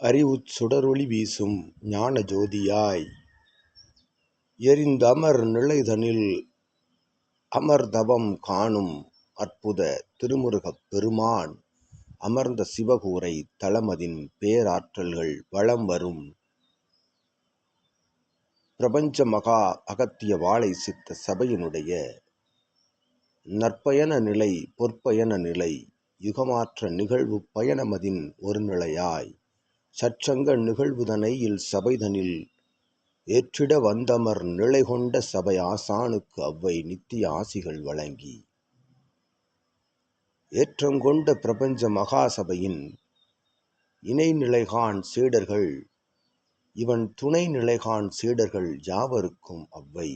அறிவுச் சுடரொளி வீசும் ஞான ஜோதியாய் எரிந்தமர் நிலைதனில் அமர்தவம் காணும் அற்புத திருமுருகப் பெருமான் அமர்ந்த சிவகூரை தலமதின் பேராற்றல்கள் வலம் வரும் பிரபஞ்ச மகா அகத்திய வாழை சித்த சபையினுடைய நற்பயண நிலை பொற்பயண நிலை யுகமாற்ற நிகழ்வு பயணமதின் ஒரு நிலையாய் சற்றங்க நிகழ்வுதனை சபைதனில் ஏற்றிட வந்தமர் நிலை கொண்ட சபை ஆசானுக்கு அவ்வை நித்திய ஆசிகள் வழங்கி ஏற்றங்கொண்ட பிரபஞ்ச மகாசபையின் இணைநிலைகான் சீடர்கள் இவன் துணை நிலைகான் சீடர்கள் யாவருக்கும் அவ்வை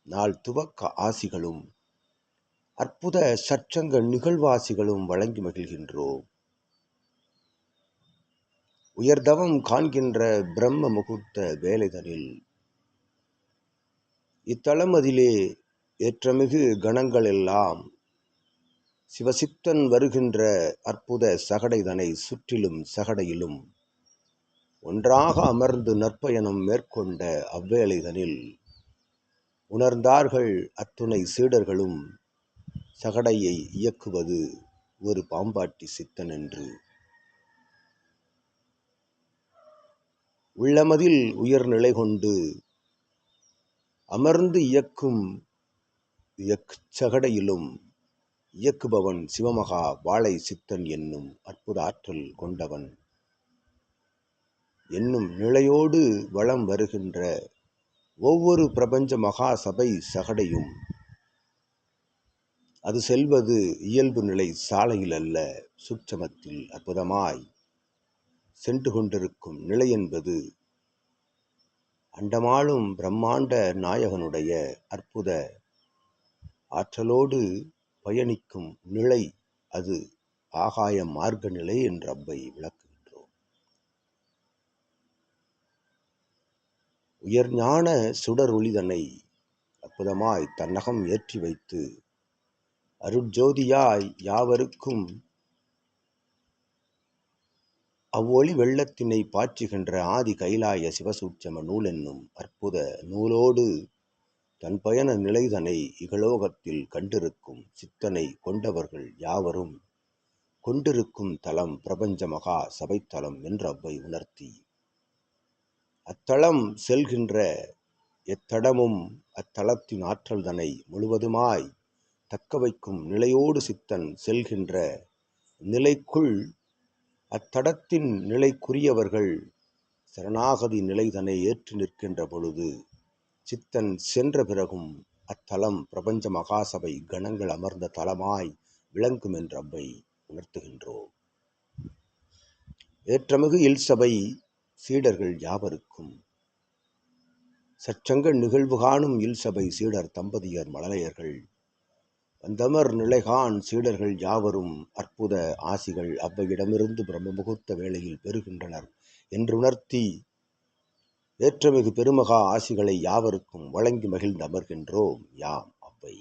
நாள் துவக்க ஆசிகளும் அற்புத சற்றங்க நிகழ்வாசிகளும் வழங்கி மகிழ்கின்றோம். உயர்தவம் காண்கின்ற பிரம்ம முகூர்த்த வேலைதனில் இத்தலமதிலே ஏற்றமிகு கணங்களெல்லாம் சிவசித்தன் வருகின்ற அற்புத சகடைதனை சுற்றிலும் சகடையிலும் ஒன்றாக அமர்ந்து நற்பயணம் மேற்கொண்ட அவ்வேளைதனில் உணர்ந்தார்கள் அத்துணை சீடர்களும் சகடையை இயக்குவது ஒரு பாம்பாட்டி சித்தன் என்று. உள்ளமதில் உயர்நிலை கொண்டு அமர்ந்து இயக்கும் சகடையிலும் இயக்குபவன் சிவமகா வாழை சித்தன் என்னும் அற்புத ஆற்றல் கொண்டவன் என்னும் நிலையோடு வலம் வருகின்ற ஒவ்வொரு பிரபஞ்ச மகா சபை சகடையும் அது செல்வது இயல்பு நிலை சாலையில் அல்ல, சூட்சமத்தில் அற்புதமாய் சென்று கொண்டிருக்கும் நிலை என்பது அண்டமாளும் பிரம்மாண்ட நாயகனுடைய அற்புத ஆற்றலோடு பயணிக்கும் நிலை. அது ஆகாய மார்க்க நிலை என்று அவ்வை விளக்குகின்றோம். உயர்ஞான சுடர் ஒளிதனை அற்புதமாய் தன்னகம் ஏற்றி வைத்து அருட்ஜோதியாய் யாவருக்கும் அவ்வொளி வெள்ளத்தினை பாய்ச்சுகின்ற ஆதி கைலாய சிவசூட்சம நூல் என்னும் அற்புத நூலோடு தன் பயண நிலைதனை இகலோகத்தில் கண்டிருக்கும் சித்தனை கொண்டவர்கள் யாவரும் கொண்டிருக்கும் தலம் பிரபஞ்ச மகா சபைத்தலம் என்று அவ்வை உணர்த்தி அத்தலம் செல்கின்ற எத்தடமும் அத்தலத்தின் ஆற்றல் தனை முழுவதுமாய் தக்க வைக்கும் நிலையோடு சித்தன் செல்கின்ற நிலைக்குள் அத்தடத்தின் நிலைக்குரியவர்கள் சரணாகதி நிலைதனை ஏற்று நிற்கின்ற பொழுது சித்தன் சென்ற பிறகும் அத்தலம் பிரபஞ்ச மகாசபை கணங்கள் அமர்ந்த தலமாய் விளங்கும் என்று அவ்வை உணர்த்துகின்றோம். ஏற்றமிகு இல்சபை சீடர்கள் யாவருக்கும் சற்றங்க நிகழ்வு காணும் இல்சபை சீடர் தம்பதியர் மழலையர்கள் வந்தமர் நிலைகான் சீடர்கள் யாவரும் அற்புத ஆசிகள் அவ்வையிடமிருந்து பிரம்ம முகூர்த்த வேளையில் பெறுகின்றனர் என்று உணர்த்தி ஏற்றமிகு பெருமகா ஆசிகளை யாவருக்கும் வழங்கி மகிழ்ந்து அமர்கின்றோம் யாம் அவ்வை.